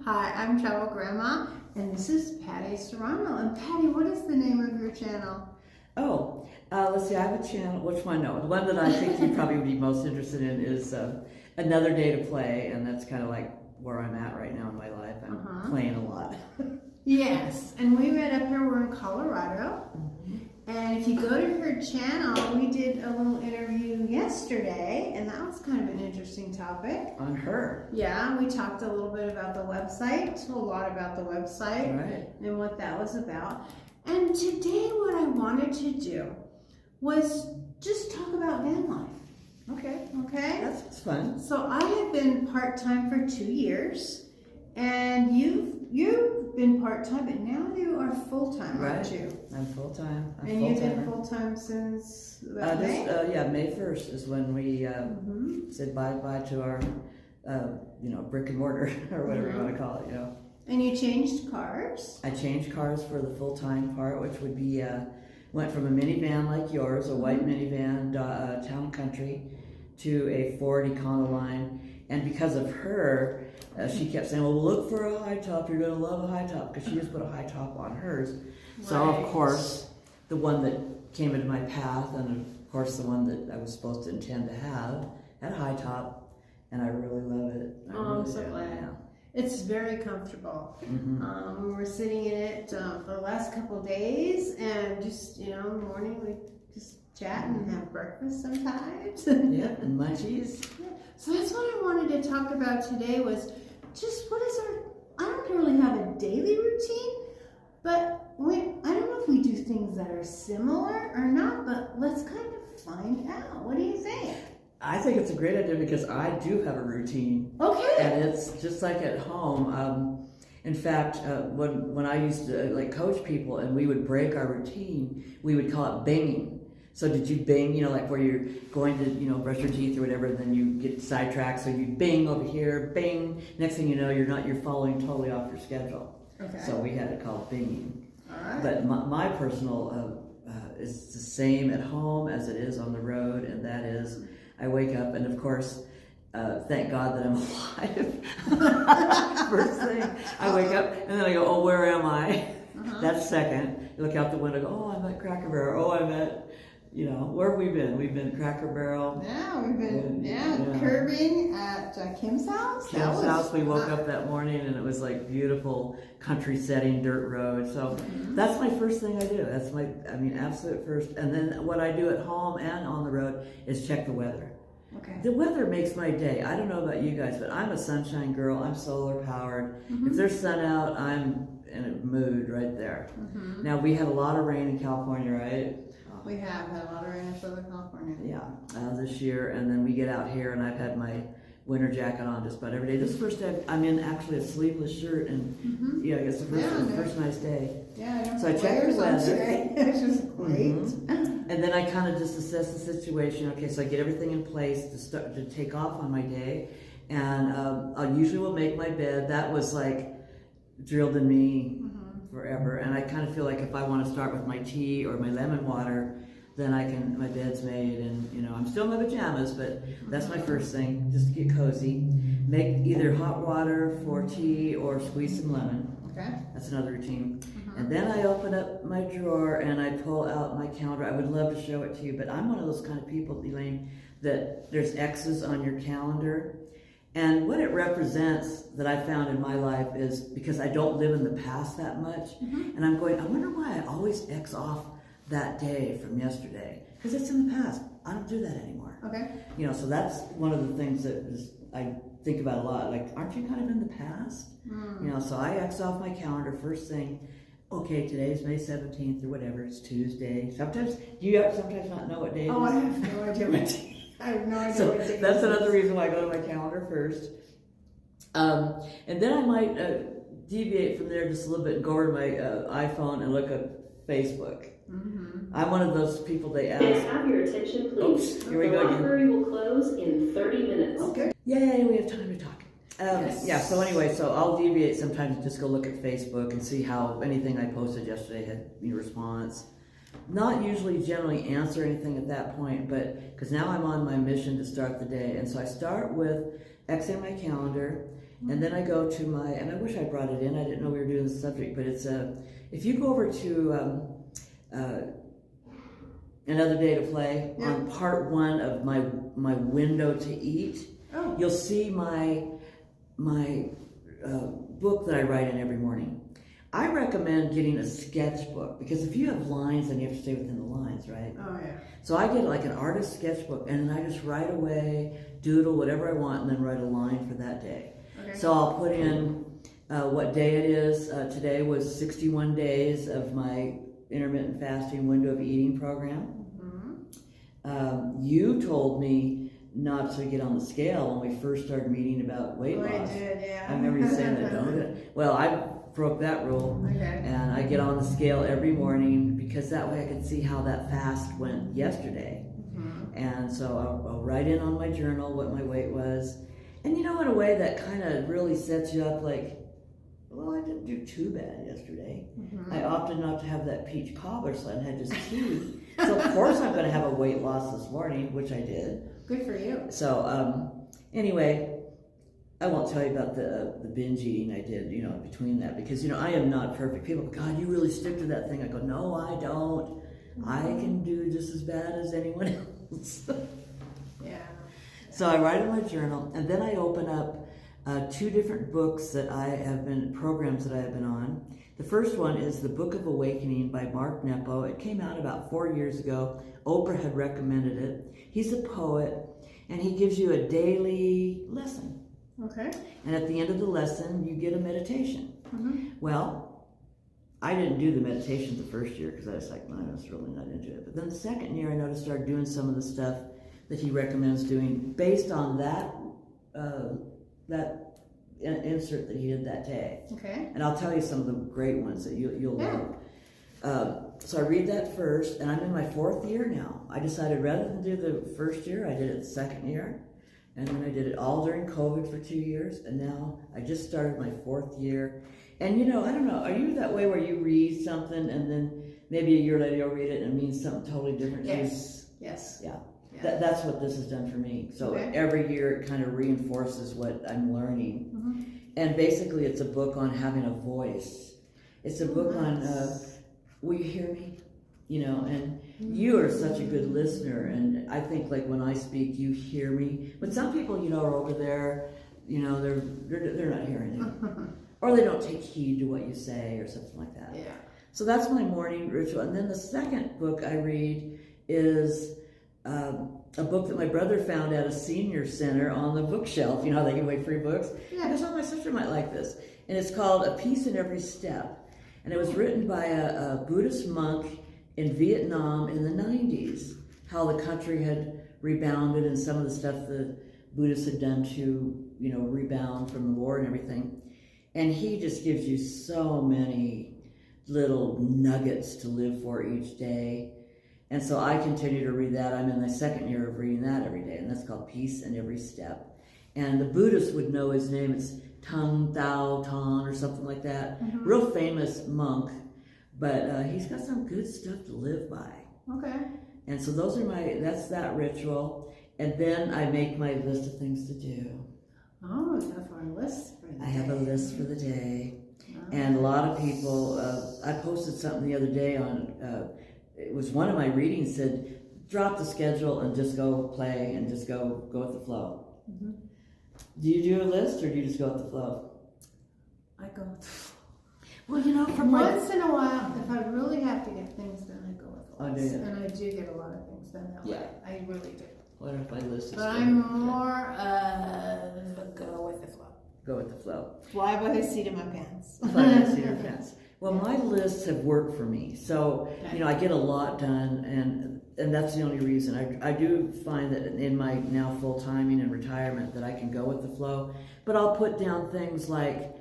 Hi, I'm Travel Grandma, and this is Patti Serrano. And Patti, what is the name of your channel? Oh, let's see, I have a channel, which one? No, the one that I think you probably would be most interested in is Another Day to Play, and that's kind of like where I'm at right now in my life. I'm playing a lot. Yes, and we met up here, we're in Colorado. And if you go to her channel, we did a little interview yesterday, and that was kind of an interesting topic. On her. Yeah, we talked a little bit about the website, a lot about the website, right, and what that was about. And today what I wanted to do was just talk about van life. Okay? That's fun. So I have been part-time for 2 years, and you've been part-time, but now you are full-time, aren't you? I'm full-time. And you've been full-time since about May? May 1st is when we said bye-bye to our, brick and mortar, or whatever you want to call it, And you changed cars? I changed cars for the full-time part, which would be, went from a minivan like yours, a white minivan, town country, to a Ford Econoline. And because of her, she kept saying, well, look for a high top. You're going to love a high top, because she just put a high top on hers. Right. So, of course, the one that came into my path, and of course the one that I was supposed to intend to have, had a high top, and I really love it. I'm so glad. Yeah. It's very comfortable. We were sitting in it for the last couple of days, and just, in the morning we just chat and have breakfast sometimes. Yeah, and munchies. Yeah. So that's what I wanted to talk about today, was just what is I don't really have a daily routine, but I don't know if we do things that are similar or not, but let's kind of find out. What do you think? I think it's a great idea, because I do have a routine. Okay. And it's just like at home. In fact, when I used to coach people and we would break our routine, we would call it binging. So did you bing, like where you're going to, brush your teeth or whatever, and then you get sidetracked, so you bing over here, bing. Next thing you know, you're following totally off your schedule. Okay. So we had it called binging. All right. But my personal is the same at home as it is on the road, and that is, I wake up, and of course, thank God that I'm alive. First thing, I wake up, and then I go, oh, where am I? That's second. You look out the window, go, oh, I'm at Cracker Barrel. Oh, I'm at, where have we been? We've been Cracker Barrel. Yeah, we've been, curbing at Kim's house. Kim's house. We woke up that morning, and it was like beautiful country setting, dirt road. So that's my first thing I do. That's my, absolute first. And then what I do at home and on the road is check the weather. Okay. The weather makes my day. I don't know about you guys, but I'm a sunshine girl. I'm solar powered. If there's sun out, I'm in a mood right there. Now, we had a lot of rain in California, right? We have had a lot of rain in Southern California. Yeah, this year. And then we get out here, and I've had my winter jacket on just about every day. This is the first day I'm in actually a sleeveless shirt, and I guess the first nice day. Yeah, I don't so I checked the weather. Today. It's just great. And then I kind of just assess the situation. Okay, so I get everything in place to take off on my day, and I usually will make my bed. That was like drilled in me forever, and I kind of feel like if I want to start with my tea or my lemon water, then my bed's made, and I'm still in my pajamas, but that's my first thing, just to get cozy. Make either hot water for tea or squeeze some lemon. Okay. That's another routine. And then I open up my drawer and I pull out my calendar. I would love to show it to you, but I'm one of those kind of people, Elaine, that there's X's on your calendar. And what it represents that I found in my life is, because I don't live in the past that much, and I'm going, I wonder why I always X off that day from yesterday, because it's in the past. I don't do that anymore. Okay. So that's one of the things that I think about a lot. Like, aren't you kind of in the past? So I X off my calendar first thing. Okay, today's May 17th or whatever. It's Tuesday. Sometimes, do you sometimes not know what day it is? Oh, I have no idea what day. I have no idea what day. That's another reason why I go to my calendar first. And then I might deviate from there just a little bit and go over to my iPhone and look at Facebook. I'm one of those people they ask. May I have your attention, please? Oops, here we go again. The library will close in 30 minutes. Okay. Yay, we have time to talk. Yes. Yeah, so anyway, so I'll deviate sometimes and just go look at Facebook and see how anything I posted yesterday had response. Not usually generally answer anything at that point, but because now I'm on my mission to start the day. And so I start with Xing my calendar, And then I go to my, and I wish I brought it in, I didn't know we were doing this subject, but it's if you go over to Another Day to Play, on part 1 of my window to eat, you'll see my book that I write in every morning. I recommend getting a sketchbook, because if you have lines, then you have to stay within the lines, right? Oh, yeah. So I get like an artist sketchbook, and then I just write away, doodle whatever I want, and then write a line for that day. Okay. So I'll put in what day it is. Today was 61 days of my intermittent fasting window of eating program. You told me not to get on the scale when we first started meeting about weight loss. I did, yeah. I remember you saying that, don't it? Well, I broke that rule, and I get on the scale every morning, because that way I could see how that fast went yesterday. And so I'll write in on my journal what my weight was. And in a way that kind of really sets you up like, well, I didn't do too bad yesterday. I opted not to have that peach cobbler, so I had just tea. So of course I'm going to have a weight loss this morning, which I did. Good for you. So anyway, I won't tell you about the binge eating I did, between that, because, I am not perfect. People go, God, you really stick to that thing. I go, no, I don't. I can do just as bad as anyone else. Yeah. So I write in my journal, and then I open up 2 different books that programs that I have been on. The first one is The Book of Awakening by Mark Nepo. It came out about 4 years ago. Oprah had recommended it. He's a poet, and he gives you a daily lesson. Okay. And at the end of the lesson, you get a meditation. Well, I didn't do the meditation the first year, because I was like, no, I was really not into it. But then the second year, I noticed I started doing some of the stuff that he recommends doing based on that insert that he did that day. Okay. And I'll tell you some of the great ones that you'll love. So I read that first, and I'm in my 4th year now. I decided rather than do the first year, I did it the second year. And then I did it all during COVID for 2 years, and now I just started my 4th year. And I don't know, are you that way where you read something and then maybe a year later you'll read it and it means something totally different to you? Yes. Yeah. That's what this has done for me. So every year it kind of reinforces what I'm learning. And basically it's a book on having a voice. It's a book on, will you hear me? And you are such a good listener, and I think like when I speak, you hear me. But some people, are over there, they're not hearing you. Or they don't take heed to what you say or something like that. Yeah. So that's my morning ritual. And then the second book I read is a book that my brother found at a senior center on the bookshelf. You know how they give away free books? Yeah. I thought my sister might like this. And it's called A Peace in Every Step. And it was written by a Buddhist monk in Vietnam in the 90s, how the country had rebounded and some of the stuff the Buddhists had done to, rebound from the war and everything. And he just gives you so many little nuggets to live for each day. And so I continue to read that. I'm in the 2nd year of reading that every day, and that's called Peace in Every Step. And the Buddhists would know his name. It's Tung Thao Ton or something like that. Real famous monk, but he's got some good stuff to live by. Okay. And so that's that ritual. And then I make my list of things to do. Oh, you have a list for the day. I have a list for the day. Oh. And a lot of people, I posted something the other day on, it was one of my readings said, drop the schedule and just go play and just go with the flow. Do you do a list or do you just go with the flow? I go with the flow. Well, from once in a while, if I really have to get things done, I go with the Oh, do list. you? And I do get a lot of things done that way. I really do. What if my list is But I'm more go with the flow. Go with the flow. Fly by the seat of my pants. Fly by the seat of your pants. Well, my lists have worked for me. So, I get a lot done, and that's the only reason. I do find that in my now full timing and retirement that I can go with the flow. But I'll put down things like,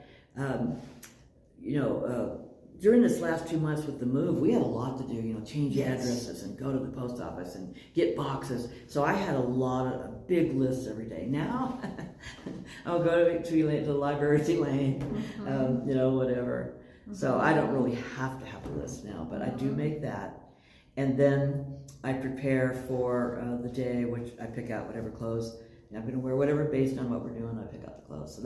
during this last 2 months with the move, we had a lot to do, change addresses and go to the post office and get boxes. So I had a big list every day. Now, I'll go to the library at Lane, whatever. So I don't really have to have a list now, but I do make that. And then I prepare for the day, which I pick out whatever clothes I'm going to wear, whatever based on what we're doing, I pick out the clothes. So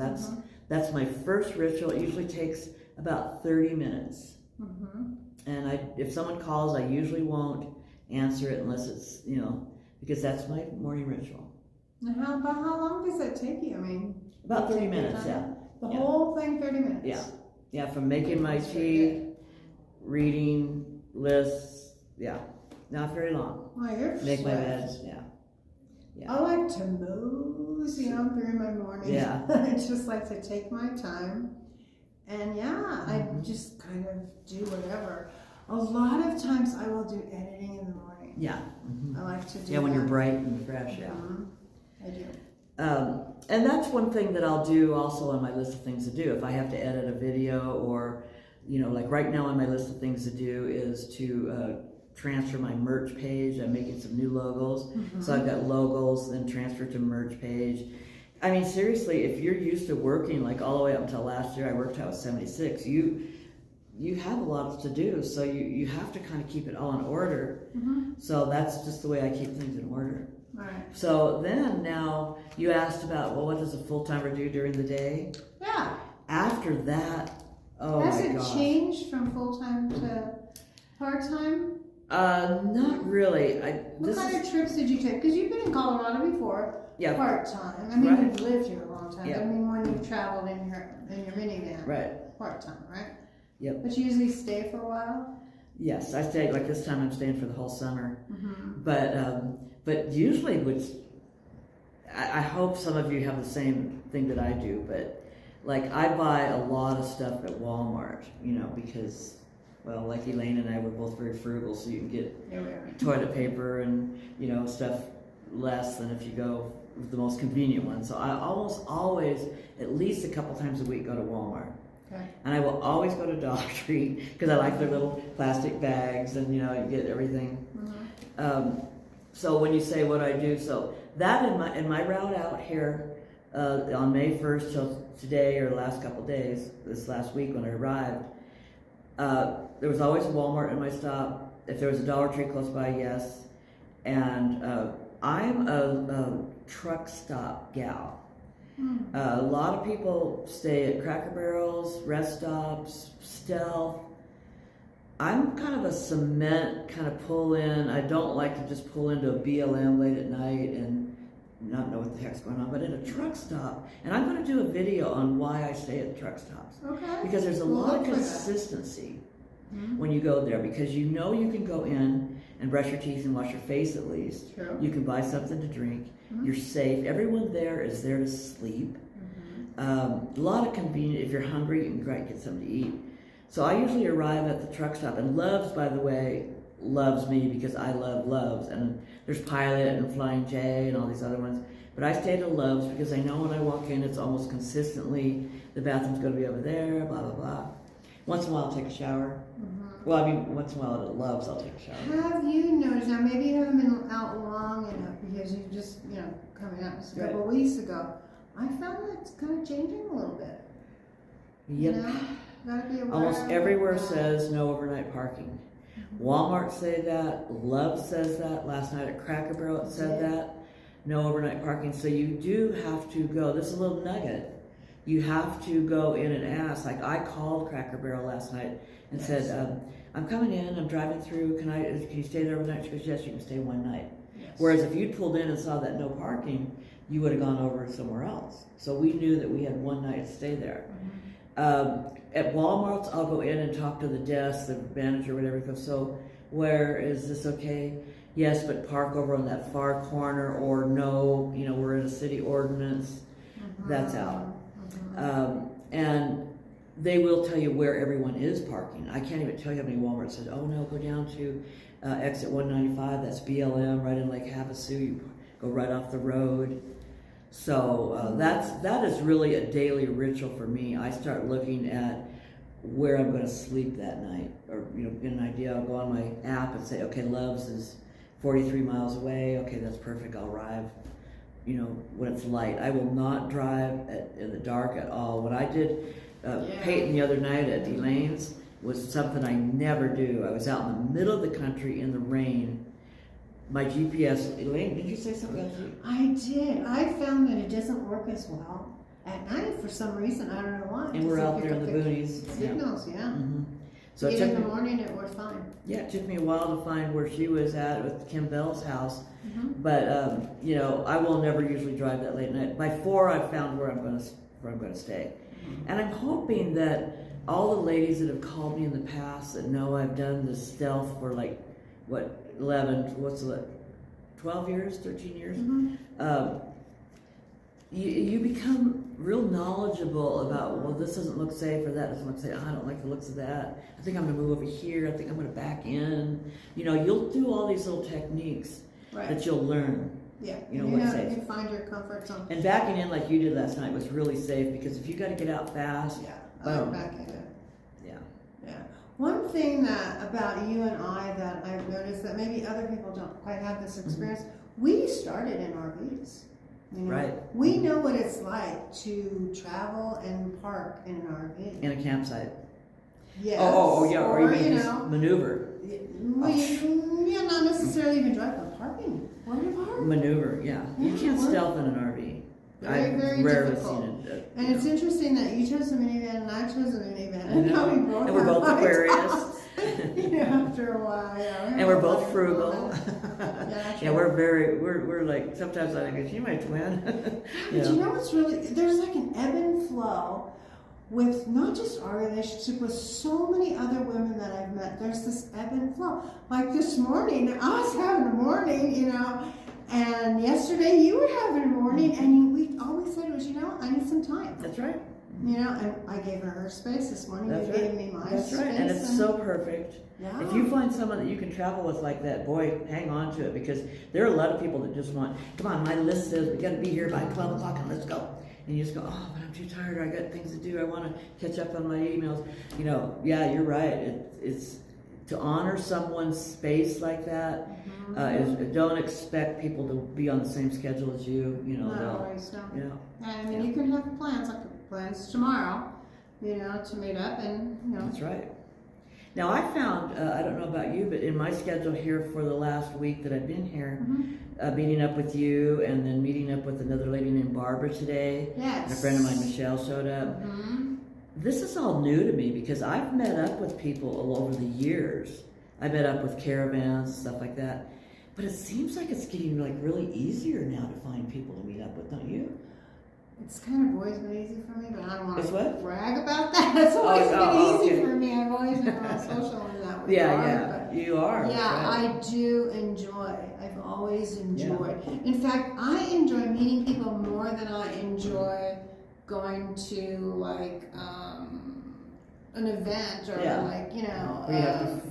That's my first ritual. It usually takes about 30 minutes. Mm-hmm. And if someone calls, I usually won't answer it unless it's, because that's my morning ritual. And how long does that take you? I mean, About 30 take your minutes, time? yeah. The Yeah. whole thing, 30 minutes? Yeah. Yeah, from making my That's tea, reading lists, yeah. Not very long. Well, you're Make my swift. bed, yeah. Yeah. I like to mosey on through my morning. Yeah. I just like to take my time. And I Mhm. just kind of do whatever. A lot of times I will do editing in the morning. Yeah. Mhm. I like to do Yeah, when you're that. bright and fresh, yeah. Mhm. I do. And that's one thing that I'll do also on my list of things to do. If I have to edit a video or, like right now on my list of things to do is to transfer my merch page. I'm making some new logos. Mhm. So I've got logos, then transfer to merch page. I mean, seriously, if you're used to working like all the way up until last year, I worked till I was 76, you have a lot to do. So you have to kind of keep it all in order. Mm-hmm. So that's just the way I keep things in order. All right. So then now you asked about, well, what does a full-timer do during the day? Yeah. After that, oh Has my it gosh. changed from full-time to part-time? Not really. What kind of trips did you take? Because you've been in Colorado before, Yeah, part-time. I mean, Right. you've lived here a long time. Yeah. I mean, when you've traveled in your minivan, right. part-time, right? Yep. But you usually stay for a while? Yes, I stayed, like this time I'm staying for the whole summer. Mm-hmm. But usually, which I hope some of you have the same thing that I do, but like I buy a lot of stuff at Walmart, because, well, like Elaine and I were both very frugal, so you can get Here we are. toilet paper and, stuff less than if you go with the most convenient one. So I almost always, at least a couple times a week, go to Walmart. Okay. And I will always go to Dollar Tree because I like their little plastic bags and, you get everything. Mm-hmm. So when you say what I do, so that in my route out here on May 1st till today or the last couple of days, this last week when I arrived, there was always a Walmart in my stop. If there was a Dollar Tree close by, yes. And I'm a truck stop gal. Mm. A lot of people stay at Cracker Barrels, rest stops, Stealth. I'm kind of a cement kind of pull in. I don't like to just pull into a BLM late at night and not know what the heck's going on, but at a truck stop. And I'm going to do a video on why I stay at truck stops. Okay. Because there's a We'll lot of look for that. consistency Mhm. when you go there, because you can go in and brush your teeth and wash your face at least. True. You can buy something to drink. Mhm. You're safe. Everyone there is there to sleep. Mhm. A lot of convenient. If you're hungry, you can go out and get something to eat. So I usually arrive at the truck stop, and Love's, by the way, loves me because I love Love's. And there's Pilot and Flying J and all these other ones. But I stay to Love's because I know when I walk in, it's almost consistently the bathroom's going to be over there. Blah blah blah. Once in a while, I'll take a shower. Mhm. Well, I mean, once in a while at Love's, I'll take a shower. Have you noticed, now maybe you haven't been out long enough because you just, coming out just a couple of weeks ago. I found that it's kind of changing a little bit. Yep. Gotta be aware Almost of everywhere that. says no overnight parking. Walmart say that. Love says that. Last night at Cracker Barrel it said that. No overnight parking. So you do have to go. This is a little nugget. You have to go in and ask. Like I called Cracker Barrel last night and said, I'm coming in. I'm driving through. Can you stay there overnight? She goes, yes, you can stay one night. Yes. Whereas if you'd pulled in and saw that no parking, you would have gone over somewhere else. So we knew that we had one night to stay there. At Walmart, I'll go in and talk to the desk, the manager, whatever. Go, so where is this okay? Yes, but park over on that far corner, or no, we're in a city ordinance. That's out. And they will tell you where everyone is parking. I can't even tell you how many Walmart said, oh no, go down to exit 195, that's BLM, right in Lake Havasu, you go right off the road. So that is really a daily ritual for me. I start looking at where I'm going to sleep that night, or get an idea. I'll go on my app and say, okay, Love's is 43 miles away. Okay, that's perfect. I'll arrive, when it's light. I will not drive in the dark at all. What I did, Peyton the other night at Elaine's was something I never do. I was out in the middle of the country in the rain. My GPS, Elaine, did you say something else? I did. I found that it doesn't work as well at night for some reason. I don't know why. And we're out there in the boonies. Signals, yeah. So Yet in the morning it was fine. Yeah, it took me a while to find where she was at with Kim Bell's house. But you know, I will never usually drive that late at night. By 4, I've found where I'm going to stay, and I'm hoping that all the ladies that have called me in the past that know I've done the stealth for like what 12 years, 13 years. You become real knowledgeable about, well, this doesn't look safe, or that doesn't look safe. Oh, I don't like the looks of that. I think I'm going to move over here. I think I'm going to back in. You know, you'll do all these little techniques that you'll learn. Yeah, you know what's safe. You find your comfort zone. And backing in like you did last night was really safe, because if you got to get out fast, I'm backing in. Yeah. One thing about you and I that I've noticed that maybe other people don't quite have this experience. We started in RVs. You know, we know what it's like to travel and park in an RV. In a campsite. Yes. Yeah, or even just maneuver. Not necessarily even drive, but parking. Where to park? Maneuver, yeah. You can't stealth in an RV. Very rarely difficult. seen it. And it's interesting that you chose a minivan and I chose a minivan. And now we're both Aquarius. After a while, And we're both frugal. Yeah, we're like, sometimes I think, is she my twin? But you know what's really, there's like an ebb and flow with not just our relationship, with so many other women that I've met. There's this ebb and flow. Like this morning, I was having a morning, you know, and yesterday you were having a morning, and we always said was, you know, I need some time. That's right. You know, and I gave her space this morning. You gave me my space. That's right, and it's so perfect. Yeah. If you find someone that you can travel with like that, boy, hang on to it, because there are a lot of people that just want, come on, my list says we got to be here by 12 o'clock and let's go. And you just go, oh, but I'm too tired. I got things to do. I want to catch up on my emails. You know, yeah, you're right. It's to honor someone's space like that. Don't expect people to be on the same schedule as you. You know, not always, no. You know, I mean, you can have plans, like plans tomorrow, you know, to meet up, and you know. That's right. Now I found, I don't know about you, but in my schedule here for the last week that I've been here, meeting up with you, and then meeting up with another lady named Barbara today. Yes. And a friend of mine, Michelle, showed up. This is all new to me, because I've met up with people all over the years. I met up with caravans, stuff like that. But it seems like it's getting like really easier now to find people to meet up with, don't you? It's kind of always been easy for me, but I don't want to brag about that. It's always been easy for me. I've always been real social in that regard. Yeah, you are. Yeah, right. I do enjoy. I've always enjoyed. Yeah. In fact, I enjoy meeting people more than I enjoy going to like an event or like, you know. We have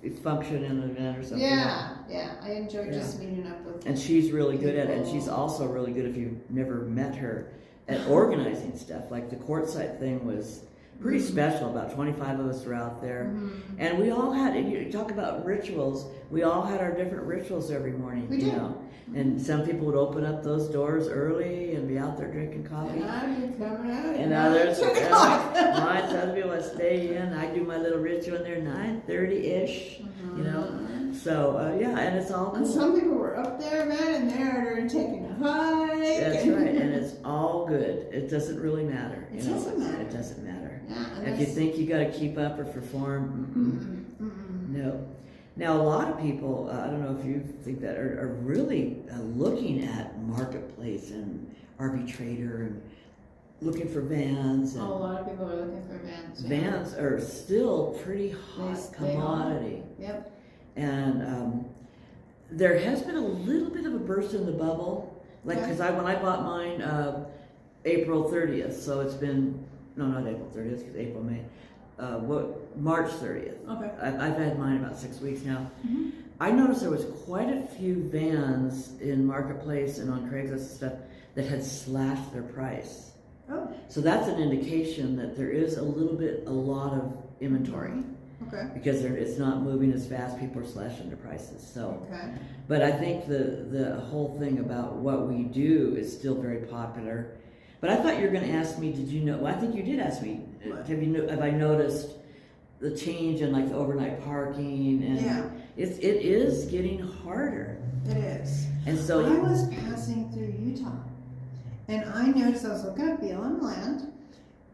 to function in an event or something. Yeah, I enjoy just meeting up with. And she's really good at it, and she's also really good, if you've never met her, at organizing stuff. Like the courtside thing was pretty special. About 25 of us were out there, and we all had. You talk about rituals. We all had our different rituals every morning. We did. Know, and some people would open up those doors early and be out there drinking coffee. And I'd be coming out. And others, my other people would stay in. I do my little ritual in there 9:30-ish. You know. So and it's all cool. And some people were up there, man, and they're taking a hike. That's right, and it's all good. It doesn't really matter. It doesn't matter. It doesn't matter. Yeah, if you think you got to keep up or perform, no. Now, a lot of people, I don't know if you think that, are really looking at Marketplace and RV Trader and looking for vans. And a lot of people are looking for vans. Vans are still pretty hot commodity. Yep. And there has been a little bit of a burst in the bubble, like because when I bought mine April 30th, so it's been not April 30th, because April, May, March 30th. Okay. I've had mine about 6 weeks now. I noticed there was quite a few vans in Marketplace and on Craigslist and stuff that had slashed their price. Oh. So that's an indication that there is a lot of inventory. Okay. Because it's not moving as fast, people are slashing their prices. So, okay. But I think the whole thing about what we do is still very popular. But I thought you were going to ask me, did you know? Well, I think you did ask me. What? Have I noticed the change in like the overnight parking? And it is getting harder. It is. And so I was passing through Utah, And I noticed, I was looking at BLM land,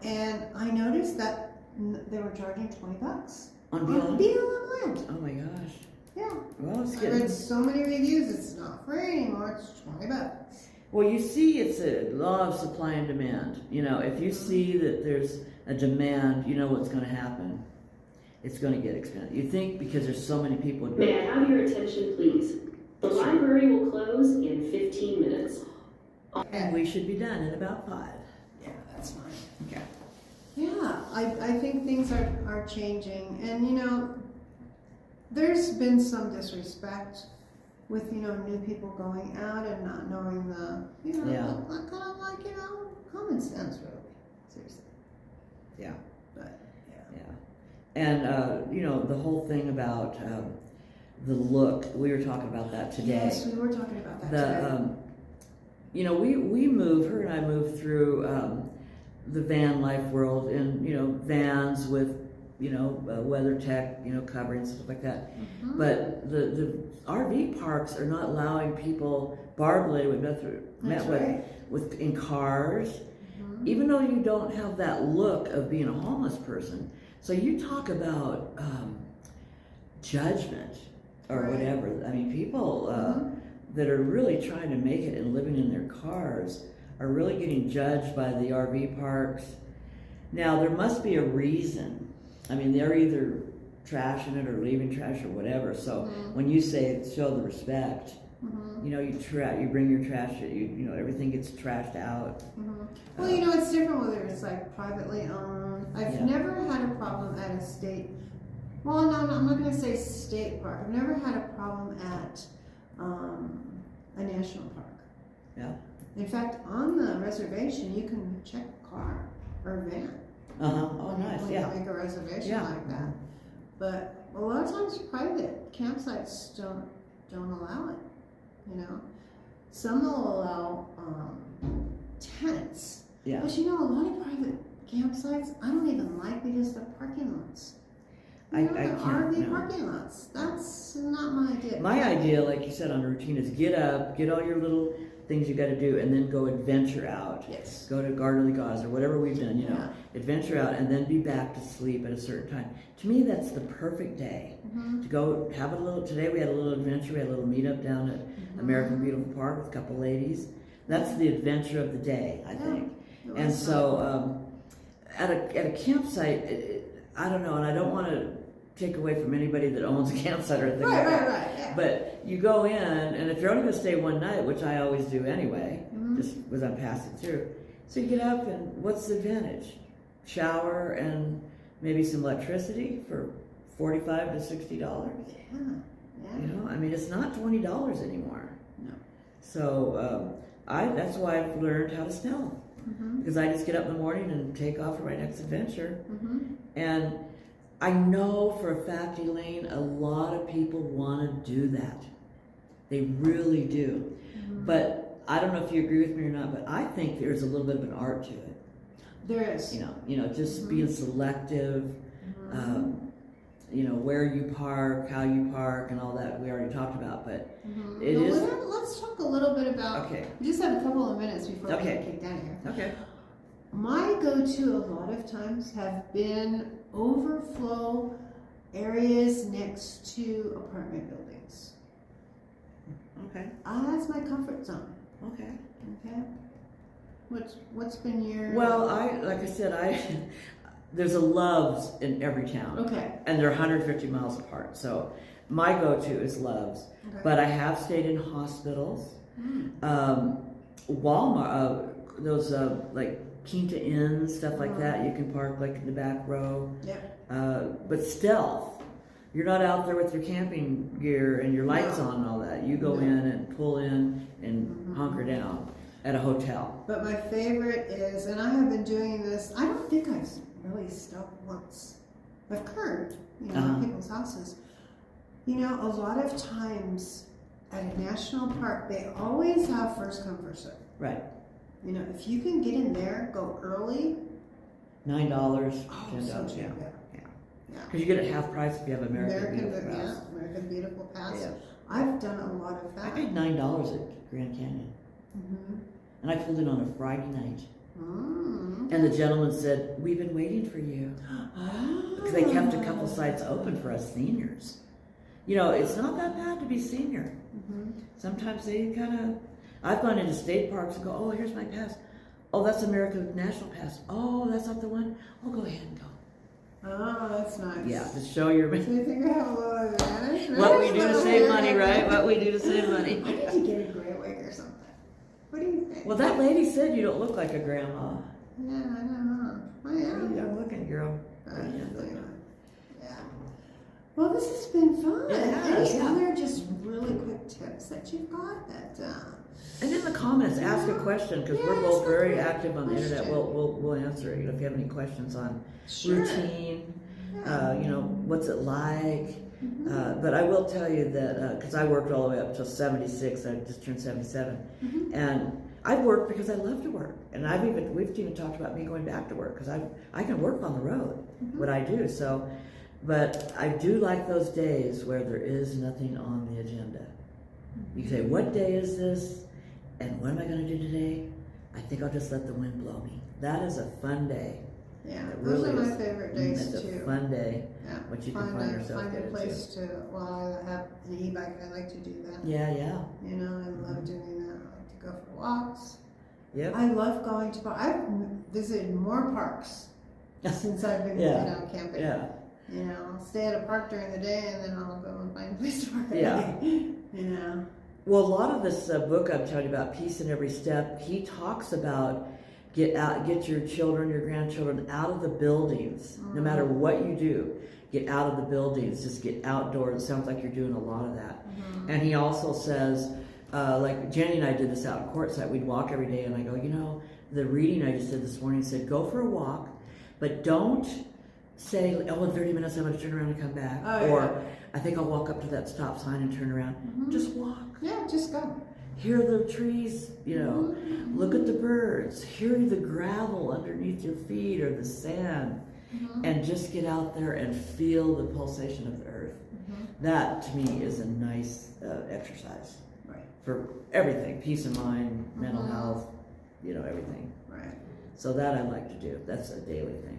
and I noticed that they were charging $20 On on BLM? BLM land. Oh my gosh. Yeah. Well, it's I getting. read so many reviews, it's not free anymore, it's $20. Well, you see, it's a law of supply and demand. You know, if you see that there's a demand, you know what's going to happen. It's going to get expensive. You think because there's so many people. May I have your attention, please? The library will close in 15 minutes. And we should be done in about 5. Yeah, that's fine. Okay. Yeah, I think things are changing, and you know, there's been some disrespect with, you know, new people going out and not knowing the, you know, Yeah. kind of like, you know, common sense, really. Seriously. Yeah. But, yeah. Yeah. And, you know, the whole thing about the look, we were talking about that today. Yes, we were talking about that today. You know, we moved, her and I moved through the van life world in, you know, vans with, you know, WeatherTech, you know, covering, stuff like that. Mhm. But the RV parks are not allowing people, Barb lady we met That's with, right. with in cars, Mhm. even though you don't have that look of being a homeless person. So you talk about judgment or Right. whatever. I mean, people Mhm. that are really trying to make it and living in their cars are really getting judged by the RV parks. Now, there must be a reason. I mean, they're either trashing it or leaving trash or whatever. So Mhm. when you say show the respect, Mhm. you know, you bring your trash, you know, everything gets trashed out. Mhm. Well, you know, it's different whether it's like privately owned. I've Yeah. never had a problem at a state. Well, no, I'm not going to say state park. I've never had a problem at a national park. Yeah. In fact, on the reservation, you can check a car or a van. Uh-huh. Oh, when nice. you Yeah. make a reservation Yeah. like that. But a lot of times, private campsites don't allow it. You know, some will allow tents. Yeah. But you know, a lot of private campsites I don't even like because they're parking lots. I You know, can't, they're RV no. parking lots. That's not my idea. My idea, like you said on a routine, is get up, get all your little things you got to do, and then go adventure out. Yes. Go to Garden Gauze or whatever we've done, you know. Yeah. Adventure out and then be back to sleep at a certain time. To me, that's the perfect day. Mhm. To go have a little, today we had a little adventure, we had a little meetup down at American Beautiful Park with a couple ladies. That's the adventure of the day, I think. It And was so at a campsite, I don't know, and I don't want to take away from anybody that owns a campsite or anything Right, like right, that. right, yeah. But you go in, and if you're only going to stay one night, which I always do anyway, Mhm. just as I'm passing through, so you get up, and what's the advantage? Shower and maybe some electricity for $45 to $60. Yeah. You know, I mean, it's not $20 anymore. No. So that's why I've learned how to snow, Mhm. because I just get up in the morning and take off for my next adventure. Mhm. And I know for a fact, Elaine, a lot of people want to do that. They really do. Mhm. But I don't know if you agree with me or not, but I think there's a little bit of an art to it. There is. You know, just being selective. Mhm. You know, where you park, how you park, and all that we already talked about. But Mhm. it Well, is let's talk a little bit about. okay. We just have a couple of minutes before Okay. we get kicked out of here. Okay. My go-to a lot of times have been overflow areas next to apartment buildings. Okay. That's my comfort zone. Okay. Okay. What's been your? Well, like I said, there's a Love's in every town. Okay. And they're 150 miles apart. So my go-to is Love's. Okay. But I have stayed in hospitals, Mm. Walmart, those like Quinta Inns, stuff like that. You can park like in the back row. Yep. But stealth. You're not out there with your camping gear and your lights No. on and all that. You go No. in and pull in and hunker down at a hotel. But my favorite is, and I have been doing this. I don't think I've really stopped once. I've heard, you know, Uh-huh. people's houses. You know, a lot of times at a national park, they always have first come, first serve. Right. You know, if you can get in there, go early. $9, Oh, $10. so cheap, Yeah. yeah. Yeah. Because you get it half price if you have American Beautiful yeah, Pass. American Beautiful Pass. Yeah. I've done a lot of I that. paid $9 at Grand Canyon. hmm And I pulled in on a Friday night. Mm. And the gentleman said, "We've been waiting for you." Because they kept a couple sites open for us seniors. You know, it's not that bad to be senior. Sometimes they kind of, I've gone into state parks and go, "Oh, here's my pass. Oh, that's American National Pass. Oh, that's not the one. Oh, go ahead and go." Oh, that's nice. Yeah, to show your... So you think I have a little advantage? What we do to save money, right? What we do to save money. I need to get a gray wig or something. What do you think? Well, that lady said you don't look like a grandma. Yeah, I don't know. I am. Young looking girl. Yeah. Well, this has been fun. It has, Any yeah. other just really quick tips that you've got that? And in the comments, ask a question, because we're Yeah, both ask a very quick active on the internet. question. We'll answer it. You know, if you have any questions on Sure. routine, Yeah. you know, what's it like? But I will tell you that because I worked all the way up till 76. I just turned 77, and I worked because I love to work. And we've even talked about me going back to work because I can work on the road, what I do. So, but I do like those days where there is nothing on the agenda. You say, "What day is this? And what am I going to do today?" I think I'll just let the wind blow me. That is a fun day. Yeah, It those really are my is. favorite days It's too. a fun day. Yeah. What you can find yourself find a getting place to. Well, I have an e-bike. I like to do that. Yeah, yeah. You know, I love doing that. I like to go for walks. Yep. I love going to I've visited more parks since I've been camping. Yeah. You know, I'll stay at a park during the day and then I'll go and find a place to park. Yeah. You know. Well, a lot of this book I'm telling you about, Peace in Every Step, he talks about get your children, your grandchildren out of the buildings. No matter what you do, get out of the buildings. Just get outdoors. It sounds like you're doing a lot of that. And he also says, like Jenny and I did this out in Quartzsite. We'd walk every day, and I go, you know, the reading I just did this morning said, go for a walk, but don't say, oh, in 30 minutes I'm going to turn around and come back. Or I think I'll walk up to that stop sign and turn around. Just walk. Yeah, just go. Hear the trees, you know, look at the birds, hear the gravel underneath your feet or the sand, and just get out there and feel the pulsation of the earth. That, to me, is a nice exercise for everything, peace of mind, mental health, you know, everything. Right. So that I like to do. That's a daily thing.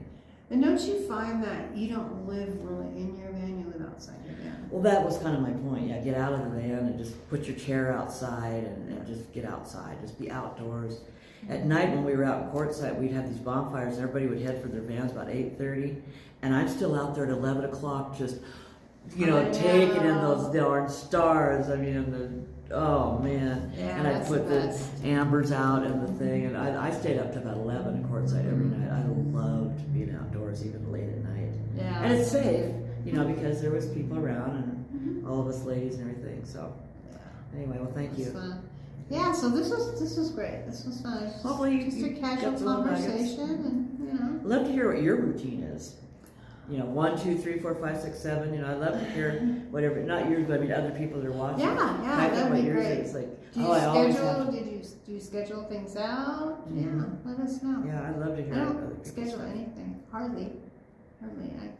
And don't you find that you don't live really in your van, you live outside your van? Well, that was kind of my point. Yeah, get out of the van and just put your chair outside and just get outside. Just be outdoors. At night when we were out in Quartzsite, we'd have these bonfires and everybody would head for their vans about 8:30. And I'm still out there at 11 o'clock just, you know, taking in those darn stars. I mean, oh man. Yeah, and I'd that's put the the best. ambers out and the thing. And I stayed up to about 11 in Quartzsite every night. I loved being outdoors even late at night. Yeah. And it's safe, you know, because there was people around and all of us ladies and everything. So anyway, well, thank you. Fun. Yeah, so this was great. This was fun. Hopefully Just a you casual got some little nuggets. conversation, and you know. I'd love to hear what your routine is. You know, 1, 2, 3, 4, 5, 6, 7. You know, I'd love to hear whatever. Not yours, but I mean other people that are watching. Yeah, Type in that'd what be yours great. is. Like, Do you I always have schedule? to- Do you schedule things out? Yeah, let us know. Yeah, I'd love to hear I other don't people's schedule stuff. anything. Hardly.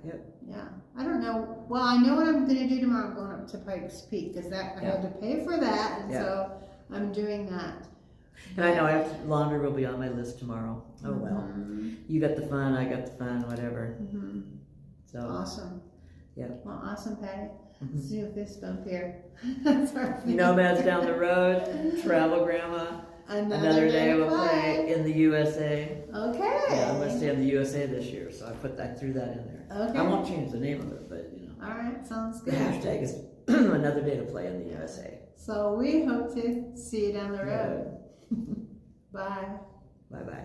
Yep. Yeah. I don't know. Well, I know what I'm going to do tomorrow. I'm going up to Pikes Peak because I had to pay for that, and so I'm doing that. And I know laundry will be on my list tomorrow. Oh well. You got the fun, I got the fun, whatever. So Awesome. Yeah. Well, awesome, Patty. Let's do a fist bump here. That's our Nomads down the road, travel grandma. Another day we'll play in the USA. Okay. Yeah, I'm gonna stay in the USA this year, so I threw that in there. Okay. I won't change the name of it, but you know. All right, sounds The good. hashtag is another day to play in the USA. So we hope to see you down the road. Bye. Bye bye.